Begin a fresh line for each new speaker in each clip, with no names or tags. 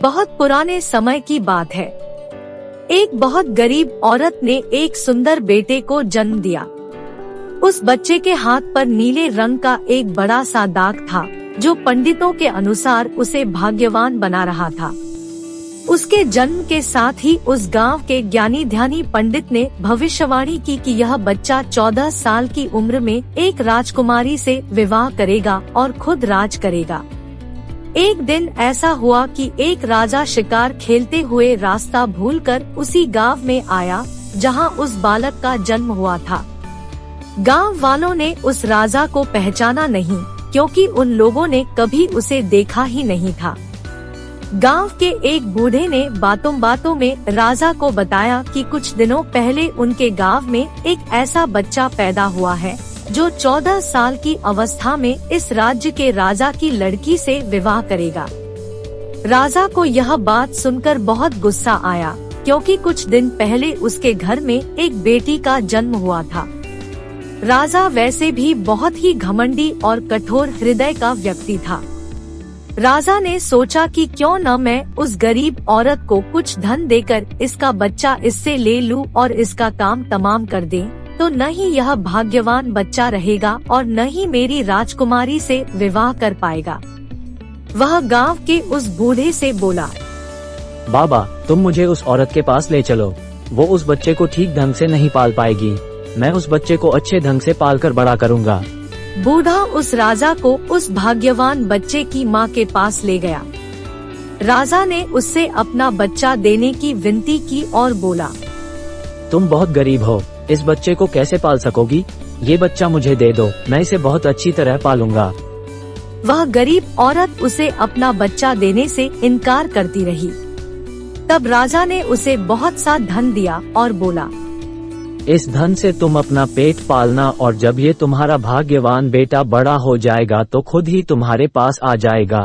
बहुत पुराने समय की बात है। एक बहुत गरीब औरत ने एक सुंदर बेटे को जन्म दिया। उस बच्चे के हाथ पर नीले रंग का एक बड़ा सा दाग था, जो पंडितों के अनुसार उसे भाग्यवान बना रहा था। उसके जन्म के साथ ही उस गांव के ज्ञानी ध्यानी पंडित ने भविष्यवाणी की कि यह बच्चा 14 साल की उम्र में एक राजकुमारी से विवाह करेगा और खुद राज करेगा। एक दिन ऐसा हुआ कि एक राजा शिकार खेलते हुए रास्ता भूलकर उसी गांव में आया जहां उस बालक का जन्म हुआ था। गांव वालों ने उस राजा को पहचाना नहीं, क्योंकि उन लोगों ने कभी उसे देखा ही नहीं था। गांव के एक बूढ़े ने बातों बातों में राजा को बताया कि कुछ दिनों पहले उनके गांव में एक ऐसा बच्चा पैदा हुआ है जो 14 साल की अवस्था में इस राज्य के राजा की लड़की से विवाह करेगा। राजा को यह बात सुनकर बहुत गुस्सा आया, क्योंकि कुछ दिन पहले उसके घर में एक बेटी का जन्म हुआ था। राजा वैसे भी बहुत ही घमंडी और कठोर हृदय का व्यक्ति था। राजा ने सोचा कि क्यों न मैं उस गरीब औरत को कुछ धन देकर इसका बच्चा इससे ले लूं और इसका काम तमाम कर दें, तो न ही यह भाग्यवान बच्चा रहेगा और न ही मेरी राजकुमारी से विवाह कर पाएगा। वह गांव के उस बूढ़े से बोला,
बाबा, तुम मुझे उस औरत के पास ले चलो। वो उस बच्चे को ठीक ढंग से नहीं पाल पाएगी। मैं उस बच्चे को अच्छे ढंग से पालकर बड़ा करूँगा।
बूढ़ा उस राजा को उस भाग्यवान बच्चे की माँ के पास ले गया। राजा ने उससे अपना बच्चा देने की विनती की और बोला,
तुम बहुत गरीब हो, इस बच्चे को कैसे पाल सकोगी? ये बच्चा मुझे दे दो, मैं इसे बहुत अच्छी तरह पालूंगा।
वह गरीब औरत उसे अपना बच्चा देने से इनकार करती रही। तब राजा ने उसे बहुत सा धन दिया और बोला,
इस धन से तुम अपना पेट पालना और जब ये तुम्हारा भाग्यवान बेटा बड़ा हो जाएगा तो खुद ही तुम्हारे पास आ जाएगा।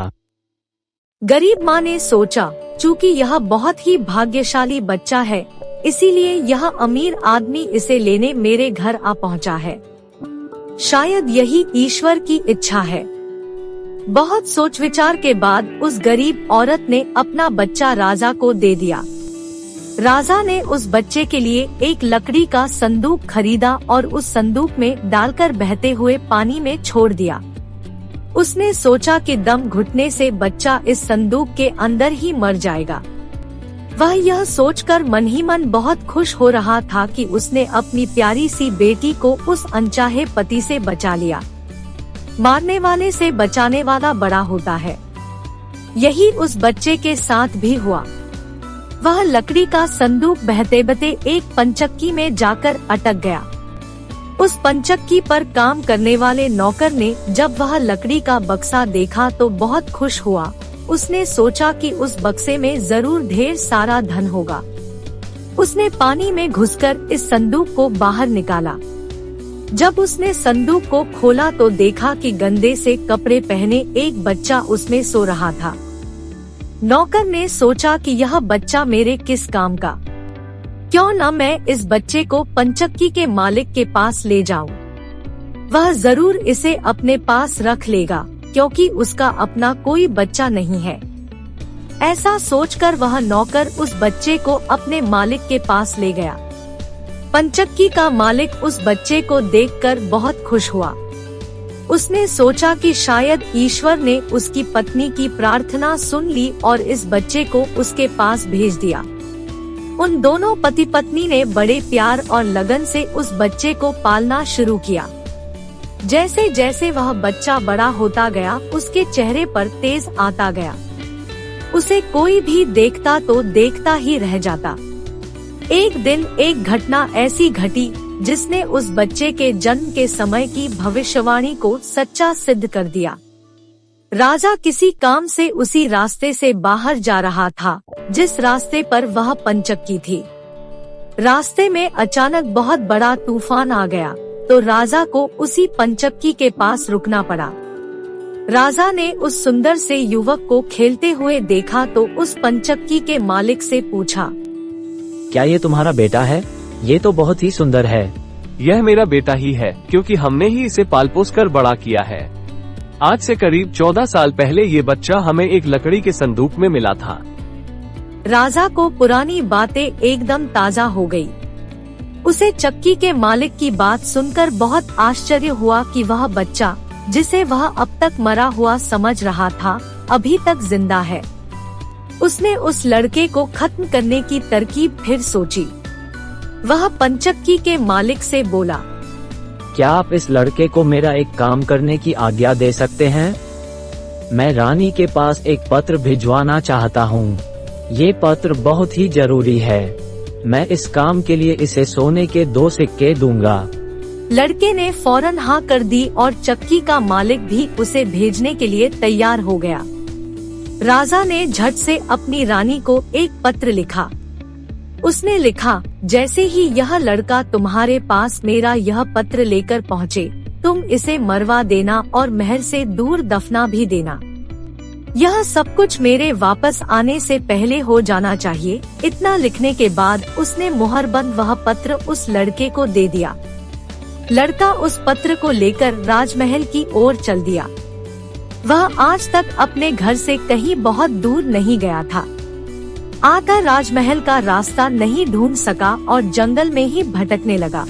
गरीब माँ ने सोचा, चूँकि यह बहुत ही भाग्यशाली बच्चा है, इसीलिए यह अमीर आदमी इसे लेने मेरे घर आ पहुँचा है। शायद यही ईश्वर की इच्छा है। बहुत सोच विचार के बाद उस गरीब औरत ने अपना बच्चा राजा को दे दिया। राजा ने उस बच्चे के लिए एक लकड़ी का संदूक खरीदा और उस संदूक में डालकर बहते हुए पानी में छोड़ दिया। उसने सोचा कि दम घुटने से बच्चा इस संदूक के अंदर ही मर जाएगा। वह यह सोचकर मन ही मन बहुत खुश हो रहा था कि उसने अपनी प्यारी सी बेटी को उस अनचाहे पति से बचा लिया। मारने वाले से बचाने वाला बड़ा होता है। यही उस बच्चे के साथ भी हुआ। वह लकड़ी का संदूक बहते बहते एक पंचक्की में जाकर अटक गया। उस पंचक्की पर काम करने वाले नौकर ने जब वह लकड़ी का बक्सा देखा तो बहुत खुश हुआ। उसने सोचा कि उस बक्से में जरूर ढेर सारा धन होगा। उसने पानी में घुसकर इस संदूक को बाहर निकाला। जब उसने संदूक को खोला तो देखा कि गंदे से कपड़े पहने एक बच्चा उसमें सो रहा था। नौकर ने सोचा कि यह बच्चा मेरे किस काम का, क्यों न मैं इस बच्चे को पंचक्की के मालिक के पास ले जाऊं। वह जरूर इसे अपने पास रख लेगा, क्योंकि उसका अपना कोई बच्चा नहीं है। ऐसा सोचकर वह नौकर उस बच्चे को अपने मालिक के पास ले गया। पंचक्की का मालिक उस बच्चे को देखकर बहुत खुश हुआ। उसने सोचा कि शायद ईश्वर ने उसकी पत्नी की प्रार्थना सुन ली और इस बच्चे को उसके पास भेज दिया। उन दोनों पति पत्नी ने बड़े प्यार और लगन से उस बच्चे को पालना शुरू किया। जैसे जैसे वह बच्चा बड़ा होता गया, उसके चेहरे पर तेज आता गया। उसे कोई भी देखता तो देखता ही रह जाता। एक दिन एक घटना ऐसी घटी जिसने उस बच्चे के जन्म के समय की भविष्यवाणी को सच्चा सिद्ध कर दिया। राजा किसी काम से उसी रास्ते से बाहर जा रहा था जिस रास्ते पर वह पंचक्की थी। रास्ते में अचानक बहुत बड़ा तूफान आ गया तो राजा को उसी पंचक्की के पास रुकना पड़ा। राजा ने उस सुंदर से युवक को खेलते हुए देखा तो उस पंचक्की के मालिक से पूछा,
क्या ये तुम्हारा बेटा है? ये तो बहुत ही सुंदर है।
यह मेरा बेटा ही है, क्योंकि हमने ही इसे पाल पोस कर बड़ा किया है। आज से करीब 14 साल पहले ये बच्चा हमें एक लकड़ी के संदूक में मिला था।
राजा को पुरानी बातें एकदम ताजा हो गई। उसे चक्की के मालिक की बात सुनकर बहुत आश्चर्य हुआ कि वह बच्चा, जिसे वह अब तक मरा हुआ समझ रहा था, अभी तक जिंदा है। उसने उस लड़के को खत्म करने की तरकीब फिर सोची। वह पंचक्की के मालिक से बोला,
क्या आप इस लड़के को मेरा एक काम करने की आज्ञा दे सकते हैं? मैं रानी के पास एक पत्र भिजवाना चाहता हूँ। ये पत्र बहुत ही जरूरी है। मैं इस काम के लिए इसे सोने के 2 सिक्के दूंगा।
लड़के ने फौरन हाँ कर दी और चक्की का मालिक भी उसे भेजने के लिए तैयार हो गया। राजा ने झट से अपनी रानी को एक पत्र लिखा। उसने लिखा, जैसे ही यह लड़का तुम्हारे पास मेरा यह पत्र लेकर पहुँचे, तुम इसे मरवा देना और महल से दूर दफना भी देना। यह सब कुछ मेरे वापस आने से पहले हो जाना चाहिए। इतना लिखने के बाद उसने मुहरबंद वह पत्र उस लड़के को दे दिया। लड़का उस पत्र को लेकर राजमहल की ओर चल दिया। वह आज तक अपने घर से कहीं बहुत दूर नहीं गया था। आकर राजमहल का रास्ता नहीं ढूंढ सका और जंगल में ही भटकने लगा।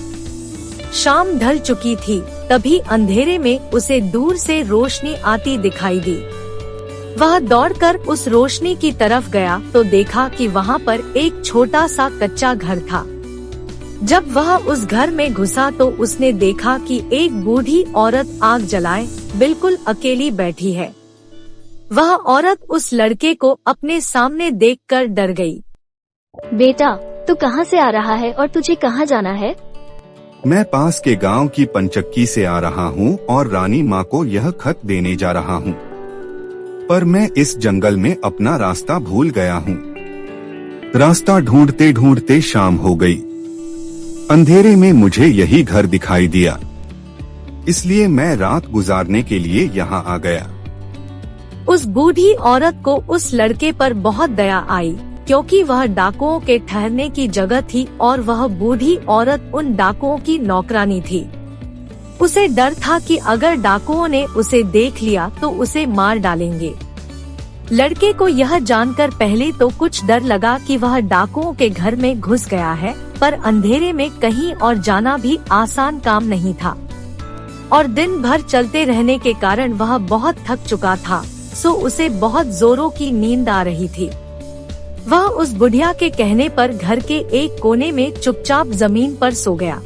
शाम ढल चुकी थी, तभी अंधेरे में उसे दूर से रोशनी आती दिखाई दी। वह दौड़कर उस रोशनी की तरफ गया तो देखा कि वहाँ पर एक छोटा सा कच्चा घर था। जब वह उस घर में घुसा तो उसने देखा कि एक बूढ़ी औरत आग जलाए बिल्कुल अकेली बैठी है। वह औरत उस लड़के को अपने सामने देखकर डर गई।
बेटा, तू कहाँ से आ रहा है और तुझे कहाँ जाना है?
मैं पास के गांव की पंचक्की से आ रहा हूँ और रानी माँ को यह खत देने जा रहा हूँ, पर मैं इस जंगल में अपना रास्ता भूल गया हूँ। रास्ता ढूंढते ढूंढते शाम हो गई। अंधेरे में मुझे यही घर दिखाई दिया, इसलिए मैं रात गुजारने के लिए यहाँ आ गया।
उस बूढ़ी औरत को उस लड़के पर बहुत दया आई, क्योंकि वह डाकुओं के ठहरने की जगह थी और वह बूढ़ी औरत उन डाकुओं की नौकरानी थी। उसे डर था कि अगर डाकुओं ने उसे देख लिया तो उसे मार डालेंगे। लड़के को यह जानकर पहले तो कुछ डर लगा कि वह डाकुओं के घर में घुस गया है, पर अंधेरे में कहीं और जाना भी आसान काम नहीं था और दिन भर चलते रहने के कारण वह बहुत थक चुका था, सो उसे बहुत जोरों की नींद आ रही थी। वह उस बुढ़िया के कहने पर घर के एक कोने में चुपचाप जमीन पर सो गया।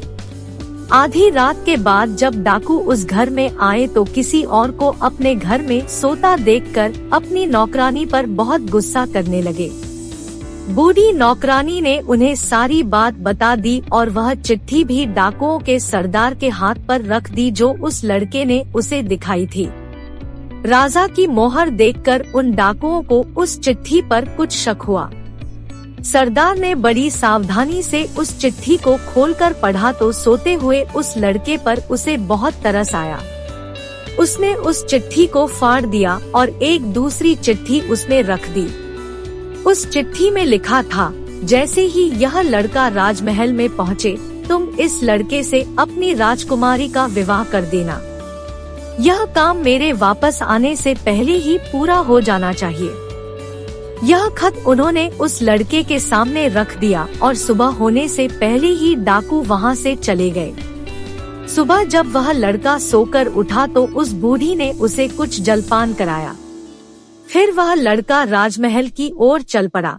आधी रात के बाद जब डाकू उस घर में आए तो किसी और को अपने घर में सोता देखकर अपनी नौकरानी पर बहुत गुस्सा करने लगे। बूढ़ी नौकरानी ने उन्हें सारी बात बता दी और वह चिट्ठी भी डाकुओं के सरदार के हाथ पर रख दी जो उस लड़के ने उसे दिखाई थी। राजा की मोहर देखकर उन डाकुओं को उस चिट्ठी पर कुछ शक हुआ। सरदार ने बड़ी सावधानी से उस चिट्ठी को खोलकर पढ़ा तो सोते हुए उस लड़के पर उसे बहुत तरस आया। उसने उस चिट्ठी को फाड़ दिया और एक दूसरी चिट्ठी उसमें रख दी। उस चिट्ठी में लिखा था, जैसे ही यह लड़का राजमहल में पहुँचे, तुम इस लड़के से अपनी राजकुमारी का विवाह कर देना। यह काम मेरे वापस आने से पहले ही पूरा हो जाना चाहिए। यह खत उन्होंने उस लड़के के सामने रख दिया और सुबह होने से पहले ही डाकू वहां से चले गए। सुबह जब वह लड़का सोकर उठा तो उस बूढ़ी ने उसे कुछ जलपान कराया। फिर वह लड़का राजमहल की ओर चल पड़ा।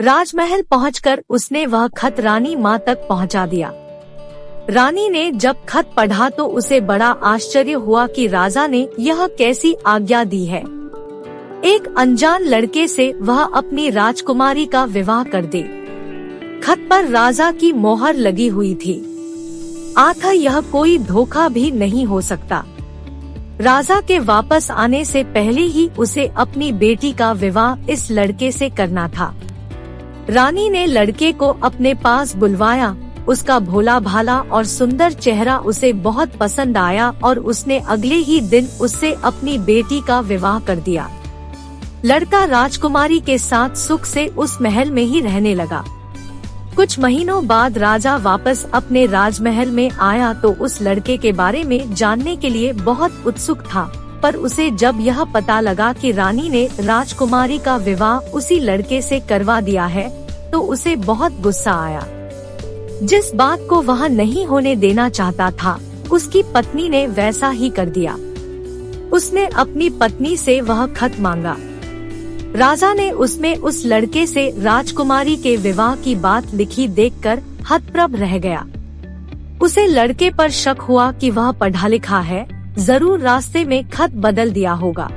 राजमहल पहुंचकर उसने वह खत रानी माँ तक पहुंचा दिया। रानी ने जब खत पढ़ा तो उसे बड़ा आश्चर्य हुआ कि राजा ने यह कैसी आज्ञा दी है। एक अनजान लड़के से वह अपनी राजकुमारी का विवाह कर दे। खत पर राजा की मोहर लगी हुई थी। आखिर यह कोई धोखा भी नहीं हो सकता। राजा के वापस आने से पहले ही उसे अपनी बेटी का विवाह इस लड़के से करना था। रानी ने लड़के को अपने पास बुलवाया। उसका भोला भाला और सुंदर चेहरा उसे बहुत पसंद आया और उसने अगले ही दिन उससे अपनी बेटी का विवाह कर दिया। लड़का राजकुमारी के साथ सुख से उस महल में ही रहने लगा। कुछ महीनों बाद राजा वापस अपने राजमहल में आया तो उस लड़के के बारे में जानने के लिए बहुत उत्सुक था। पर उसे जब यह पता लगा कि रानी ने राजकुमारी का विवाह उसी लड़के से करवा दिया है तो उसे बहुत गुस्सा आया। जिस बात को वह नहीं होने देना चाहता था उसकी पत्नी ने वैसा ही कर दिया। उसने अपनी पत्नी से वह खत मांगा। राजा ने उसमें उस लड़के से राजकुमारी के विवाह की बात लिखी देखकर हतप्रभ रह गया। उसे लड़के पर शक हुआ कि वह पढ़ा लिखा है, जरूर रास्ते में खत बदल दिया होगा।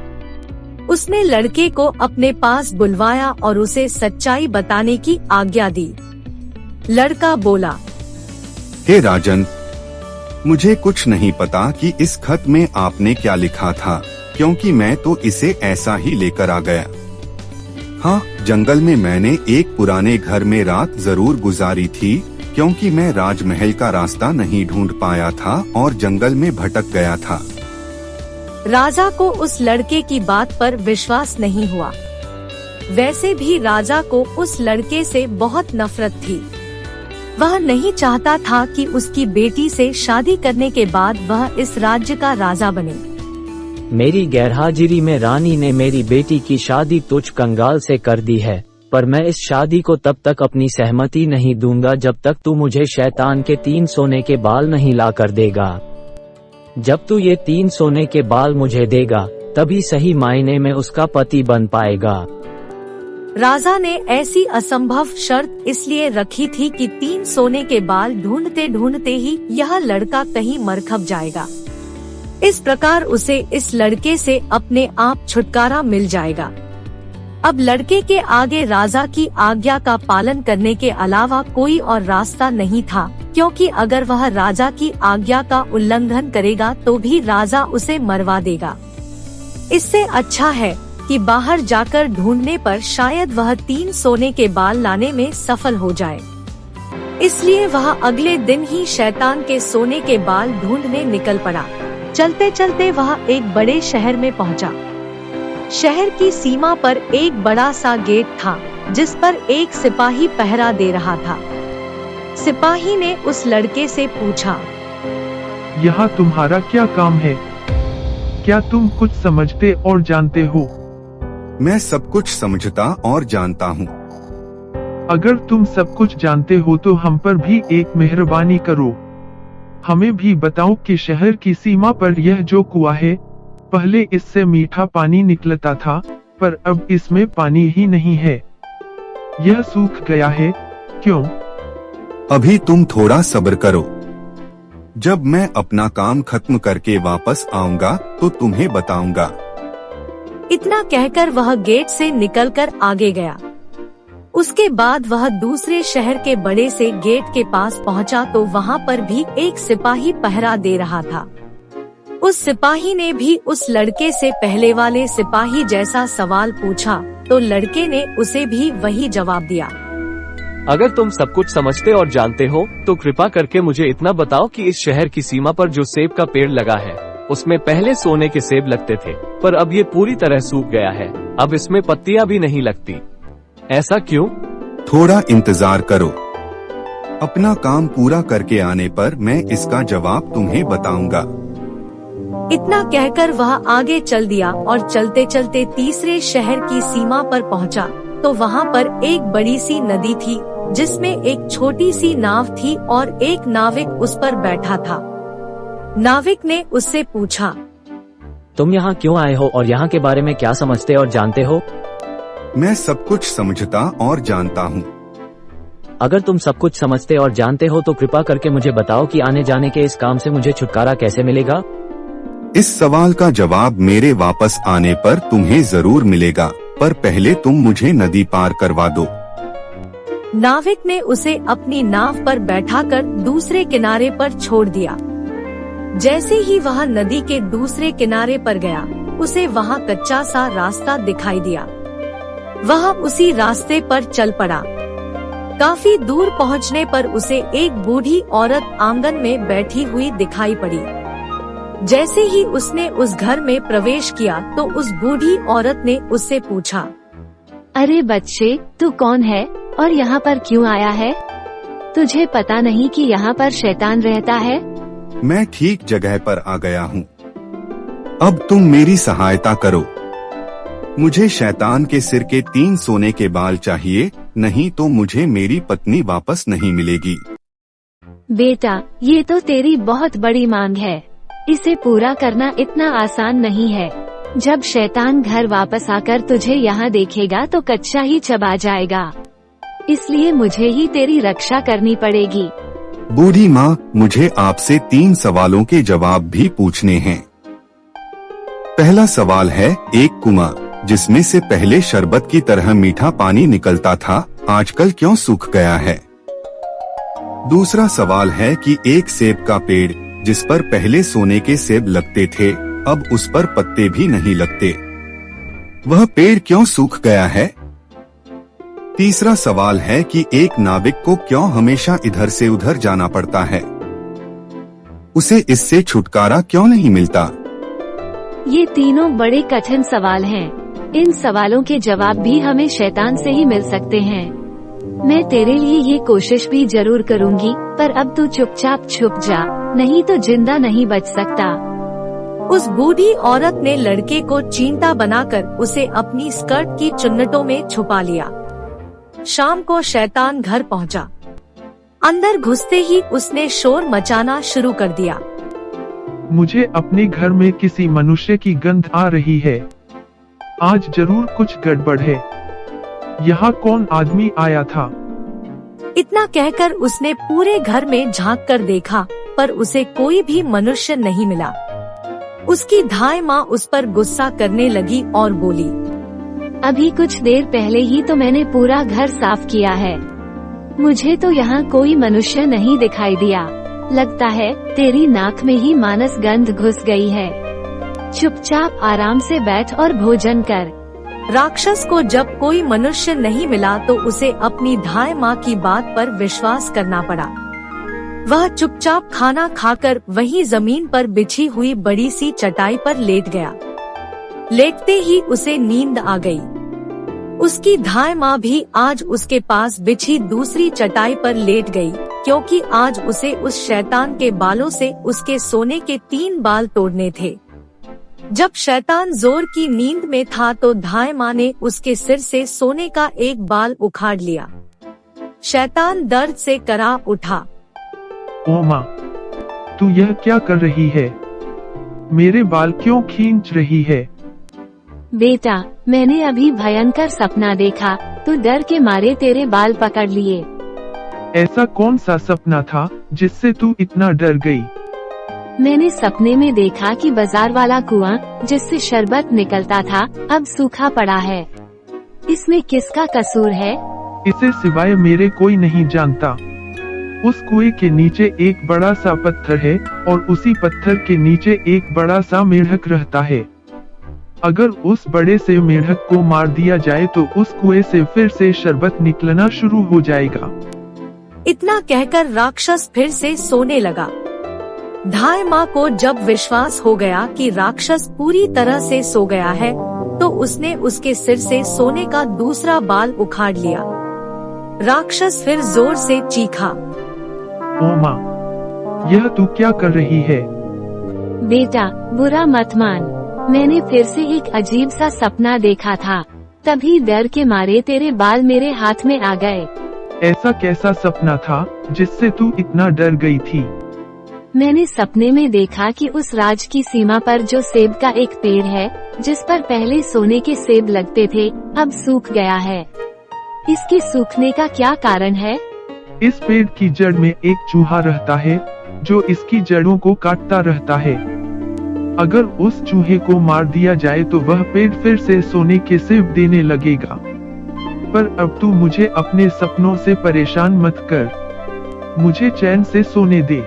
उसने लड़के को अपने पास बुलवाया और उसे सच्चाई बताने की आज्ञा दी। लड़का बोला,
हे राजन, मुझे कुछ नहीं पता कि इस खत में आपने क्या लिखा था, क्योंकि मैं तो इसे ऐसा ही लेकर आ गया। हाँ, जंगल में मैंने एक पुराने घर में रात जरूर गुजारी थी, क्योंकि मैं राजमहल का रास्ता नहीं ढूंढ पाया था और जंगल में भटक गया था।
राजा को उस लड़के की बात पर विश्वास नहीं हुआ। वैसे भी राजा को उस लड़के से बहुत नफरत थी। वह नहीं चाहता था कि उसकी बेटी से शादी करने के बाद वह इस राज्य का राजा बने।
मेरी गैरहाजिरी में रानी ने मेरी बेटी की शादी तुझ कंगाल से कर दी है, पर मैं इस शादी को तब तक अपनी सहमति नहीं दूंगा जब तक तू मुझे शैतान के 3 सोने के बाल नहीं ला कर देगा। जब तू ये 3 सोने के बाल मुझे देगा तभी सही मायने में उसका पति बन पाएगा।
राजा ने ऐसी असंभव शर्त इसलिए रखी थी कि 3 सोने के बाल ढूंढते ढूंढते ही यह लड़का कहीं मर खप जाएगा। इस प्रकार उसे इस लड़के से अपने आप छुटकारा मिल जाएगा। अब लड़के के आगे राजा की आज्ञा का पालन करने के अलावा कोई और रास्ता नहीं था, क्योंकि अगर वह राजा की आज्ञा का उल्लंघन करेगा तो भी राजा उसे मरवा देगा। इससे अच्छा है कि बाहर जाकर ढूंढने पर शायद वह 3 सोने के बाल लाने में सफल हो जाए। इसलिए वह अगले दिन ही शैतान के सोने के बाल ढूंढने निकल पड़ा। चलते चलते वह एक बड़े शहर में पहुंचा। शहर की सीमा पर एक बड़ा सा गेट था, जिस पर एक सिपाही पहरा दे रहा था। सिपाही ने उस लड़के से पूछा,
यहाँ तुम्हारा क्या काम है? क्या तुम कुछ समझते और जानते हो?
मैं सब कुछ समझता और जानता हूँ।
अगर तुम सब कुछ जानते हो तो हम पर भी एक मेहरबानी करो। हमें भी बताओ कि शहर की सीमा पर यह जो कुआं है, पहले इससे मीठा पानी निकलता था, पर अब इसमें पानी ही नहीं है। यह सूख गया है, क्यों?
अभी तुम थोड़ा सब्र करो। जब मैं अपना काम खत्म करके वापस आऊंगा तो तुम्हें बताऊंगा।
इतना कहकर वह गेट से निकलकर आगे गया। उसके बाद वह दूसरे शहर के बड़े से गेट के पास पहुंचा तो वहां पर भी एक सिपाही पहरा दे रहा था। उस सिपाही ने भी उस लड़के से पहले वाले सिपाही जैसा सवाल पूछा तो लड़के ने उसे भी वही जवाब दिया।
अगर तुम सब कुछ समझते और जानते हो तो कृपा करके मुझे इतना बताओ कि इस शहर की सीमा पर जो सेब का पेड़ लगा है, उसमें पहले सोने के सेब लगते थे, पर अब ये पूरी तरह सूख गया है। अब इसमें पत्तियां भी नहीं लगती। ऐसा क्यों?
थोड़ा इंतजार करो। अपना काम पूरा करके आने पर मैं इसका जवाब तुम्हें बताऊंगा।
इतना कहकर वह आगे चल दिया और चलते चलते तीसरे शहर की सीमा पर पहुंचा तो वहां पर एक बड़ी सी नदी थी, जिसमें एक छोटी सी नाव थी और एक नाविक उस पर बैठा था। नाविक ने उससे पूछा,
तुम यहाँ क्यों आए हो और यहाँ के बारे में क्या समझते और जानते हो?
मैं सब कुछ समझता और जानता हूँ।
अगर तुम सब कुछ समझते और जानते हो तो कृपा करके मुझे बताओ कि आने जाने के इस काम से मुझे छुटकारा कैसे मिलेगा?
इस सवाल का जवाब मेरे वापस आने पर तुम्हें जरूर मिलेगा, पर पहले तुम मुझे नदी पार करवा दो।
नाविक ने उसे अपनी नाव पर बैठाकर दूसरे किनारे पर छोड़ दिया। जैसे ही वह नदी के दूसरे किनारे पर गया, उसे वहाँ कच्चा सा रास्ता दिखाई दिया। वह उसी रास्ते पर चल पड़ा। काफी दूर पहुँचने पर उसे एक बूढ़ी औरत आंगन में बैठी हुई दिखाई पड़ी। जैसे ही उसने उस घर में प्रवेश किया तो उस बूढ़ी औरत ने उससे पूछा,
अरे बच्चे, तू कौन है और यहाँ पर क्यों आया है? तुझे पता नहीं कि यहाँ पर शैतान रहता है?
मैं ठीक जगह पर आ गया हूँ। अब तुम मेरी सहायता करो। मुझे शैतान के सिर के 3 सोने के बाल चाहिए, नहीं तो मुझे मेरी पत्नी वापस नहीं मिलेगी।
बेटा, ये तो तेरी बहुत बड़ी मांग है। इसे पूरा करना इतना आसान नहीं है। जब शैतान घर वापस आकर तुझे यहाँ देखेगा तो कच्चा ही चबा जाएगा। इसलिए मुझे ही तेरी रक्षा करनी पड़ेगी।
बूढ़ी माँ, मुझे आपसे 3 सवालों के जवाब भी पूछने हैं। पहला सवाल है, एक कुआं जिसमें से पहले शरबत की तरह मीठा पानी निकलता था, आजकल क्यों सूख गया है? दूसरा सवाल है कि एक सेब का पेड़ जिस पर पहले सोने के सेब लगते थे, अब उस पर पत्ते भी नहीं लगते, वह पेड़ क्यों सूख गया है? तीसरा सवाल है कि एक नाविक को क्यों हमेशा इधर से उधर जाना पड़ता है, उसे इससे छुटकारा क्यों नहीं मिलता?
ये तीनों बड़े कठिन सवाल हैं। इन सवालों के जवाब भी हमें शैतान से ही मिल सकते हैं। मैं तेरे लिए ये कोशिश भी जरूर करूंगी, पर अब तू चुपचाप छुप जा, नहीं तो जिंदा नहीं बच सकता।
उस बूढ़ी औरत ने लड़के को चींटा बनाकर उसे अपनी स्कर्ट की चुन्नटों में छुपा लिया। शाम को शैतान घर पहुंचा। अंदर घुसते ही उसने शोर मचाना शुरू कर दिया।
मुझे अपने घर में किसी मनुष्य की गंध आ रही है। आज जरूर कुछ गड़बड़ है। यहाँ कौन आदमी आया था?
इतना कहकर उसने पूरे घर में झांक कर देखा, पर उसे कोई भी मनुष्य नहीं मिला। उसकी धाय माँ उस पर गुस्सा करने लगी और बोली,
अभी कुछ देर पहले ही तो मैंने पूरा घर साफ किया है। मुझे तो यहाँ कोई मनुष्य नहीं दिखाई दिया। लगता है तेरी नाक में ही मानस गंध घुस गई है। चुपचाप आराम से बैठ और भोजन कर।
राक्षस को जब कोई मनुष्य नहीं मिला तो उसे अपनी धाय माँ की बात पर विश्वास करना पड़ा। वह चुपचाप खाना खाकर वहीं जमीन पर बिछी हुई बड़ी सी चटाई पर लेट गया। लेटते ही उसे नींद आ गई। उसकी धाय माँ भी आज उसके पास बिछी दूसरी चटाई पर लेट गई, क्योंकि आज उसे उस शैतान के बालों से उसके सोने के 3 बाल तोड़ने थे। जब शैतान जोर की नींद में था तो धाय माँ ने उसके सिर से सोने का एक बाल उखाड़ लिया। शैतान दर्द से करा उठा।
ओ माँ, तू यह क्या कर रही है? मेरे बाल क्यों खींच रही है?
बेटा, मैंने अभी भयंकर सपना देखा, तो डर के मारे तेरे बाल पकड़ लिए।
ऐसा कौन सा सपना था जिससे तू इतना डर गई?
मैंने सपने में देखा कि बाजार वाला कुआं जिससे शरबत निकलता था अब सूखा पड़ा है। इसमें किसका कसूर है?
इसे सिवाय मेरे कोई नहीं जानता। उस कुएं के नीचे एक बड़ा सा पत्थर है और उसी पत्थर के नीचे एक बड़ा सा मेढक रहता है। अगर उस बड़े से मेढक को मार दिया जाए तो उस कुएं से फिर से शरबत निकलना शुरू हो जाएगा।
इतना कहकर राक्षस फिर से सोने लगा। धाय माँ को जब विश्वास हो गया कि राक्षस पूरी तरह से सो गया है, तो उसने उसके सिर से सोने का दूसरा बाल उखाड़ लिया। राक्षस फिर जोर से चीखा।
ओ माँ, यह तू क्या कर रही है?
बेटा, बुरा मत मान। मैंने फिर से एक अजीब सा सपना देखा था, तभी डर के मारे तेरे बाल मेरे हाथ में आ गए।
ऐसा कैसा सपना था जिससे तू इतना डर गई थी?
मैंने सपने में देखा कि उस राज की सीमा पर जो सेब का एक पेड़ है, जिस पर पहले सोने के सेब लगते थे, अब सूख गया है। इसके सूखने का क्या कारण है?
इस पेड़ की जड़ में एक चूहा रहता है जो इसकी जड़ों को काटता रहता है। अगर उस चूहे को मार दिया जाए तो वह पेड़ फिर से सोने के सेब देने लगेगा। पर अब तू मुझे अपने सपनों से परेशान मत कर, मुझे चैन से सोने दे।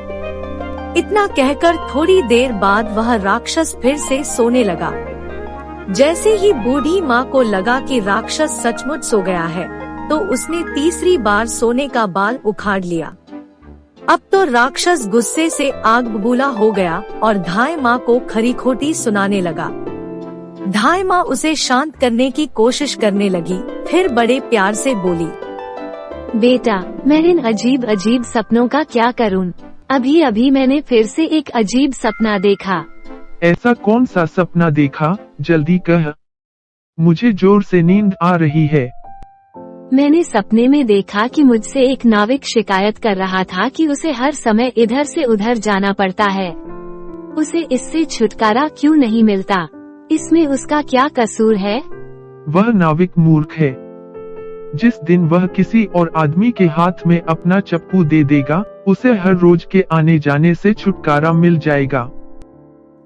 इतना कहकर थोड़ी देर बाद वह राक्षस फिर से सोने लगा। जैसे ही बूढ़ी माँ को लगा कि राक्षस सचमुच सो गया है, तो उसने तीसरी बार सोने का बाल उखाड़ लिया। अब तो राक्षस गुस्से से आग बबूला हो गया और धाय माँ को खरी खोटी सुनाने लगा। धाय माँ उसे शांत करने की कोशिश करने लगी, फिर बड़े प्यार से बोली,
बेटा, मैं इन अजीब अजीब सपनों का क्या करूं? अभी अभी मैंने फिर से एक अजीब सपना देखा।
ऐसा कौन सा सपना देखा, जल्दी कह। मुझे जोर से नींद आ रही है।
मैंने सपने में देखा कि मुझसे एक नाविक शिकायत कर रहा था कि उसे हर समय इधर से उधर जाना पड़ता है। उसे इससे छुटकारा क्यों नहीं मिलता? इसमें उसका क्या कसूर है?
वह नाविक मूर्ख है। जिस दिन वह किसी और आदमी के हाथ में अपना चप्पू दे देगा, उसे हर रोज के आने जाने से छुटकारा मिल जाएगा।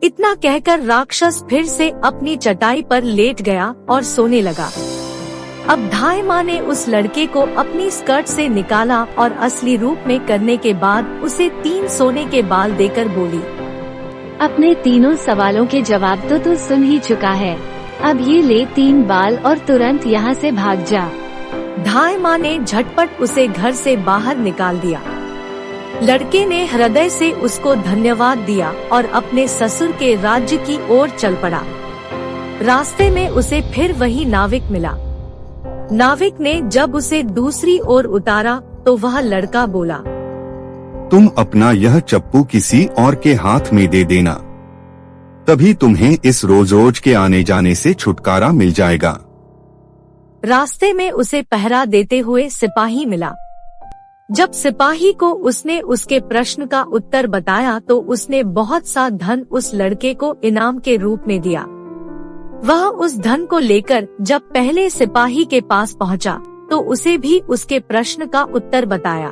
इतना कहकर राक्षस फिर से अपनी चटाई पर लेट गया और सोने लगा। अब धाय माँ ने उस लड़के को अपनी स्कर्ट से निकाला और असली रूप में करने के बाद उसे 3 सोने के बाल देकर बोली,
अपने तीनों सवालों के जवाब तो तू सुन ही चुका है। अब ये ले 3 बाल और तुरंत यहाँ से भाग जा।
धाय माँ ने झटपट उसे घर से बाहर निकाल दिया। लड़के ने हृदय से उसको धन्यवाद दिया और अपने ससुर के राज्य की ओर चल पड़ा। रास्ते में उसे फिर वही नाविक मिला। नाविक ने जब उसे दूसरी ओर उतारा तो वह लड़का बोला,
तुम अपना यह चप्पू किसी और के हाथ में दे देना, तभी तुम्हें इस रोज रोज के आने जाने से छुटकारा मिल जाएगा।
रास्ते में उसे पहरा देते हुए सिपाही मिला। जब सिपाही को उसने उसके प्रश्न का उत्तर बताया तो उसने बहुत सा धन उस लड़के को इनाम के रूप में दिया। वह उस धन को लेकर जब पहले सिपाही के पास पहुंचा तो उसे भी उसके प्रश्न का उत्तर बताया।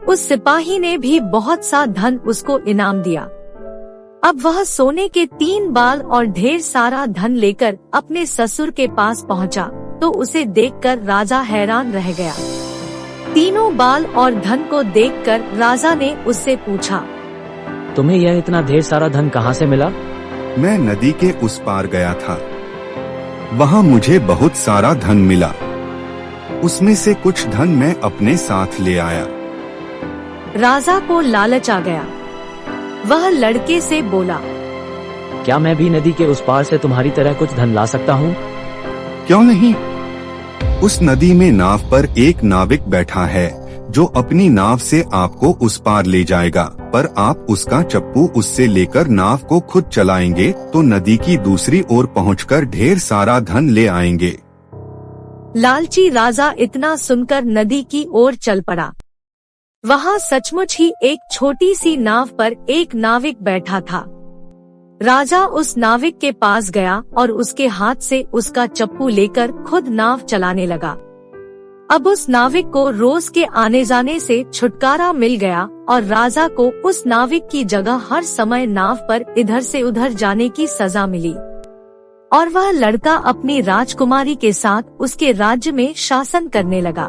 उस सिपाही ने भी बहुत सा धन उसको इनाम दिया। अब वह सोने के 3 बाल और ढेर सारा धन लेकर अपने ससुर के पास पहुंचा तो उसे देखकर राजा हैरान रह गया। तीनों बाल और धन को देखकर राजा ने उससे पूछा,
तुम्हें यह इतना ढेर सारा धन कहाँ से मिला?
मैं नदी के उस पार गया था, वहाँ मुझे बहुत सारा धन मिला। उसमें से कुछ धन मैं अपने साथ ले आया।
राजा को लालच आ गया। वह लड़के से बोला,
क्या मैं भी नदी के उस पार से तुम्हारी तरह कुछ धन ला सकता हूँ?
क्यों नहीं? उस नदी में नाव पर एक नाविक बैठा है जो अपनी नाव से आपको उस पार ले जाएगा, पर आप उसका चप्पू उससे लेकर नाव को खुद चलाएंगे तो नदी की दूसरी ओर पहुंचकर ढेर सारा धन ले आएंगे।
लालची राजा इतना सुनकर नदी की ओर चल पड़ा। वहाँ सचमुच ही एक छोटी सी नाव पर एक नाविक बैठा था। राजा उस नाविक के पास गया और उसके हाथ से उसका चप्पू लेकर खुद नाव चलाने लगा। अब उस नाविक को रोज के आने जाने से छुटकारा मिल गया और राजा को उस नाविक की जगह हर समय नाव पर इधर से उधर जाने की सजा मिली और वह लड़का अपनी राजकुमारी के साथ उसके राज्य में शासन करने लगा।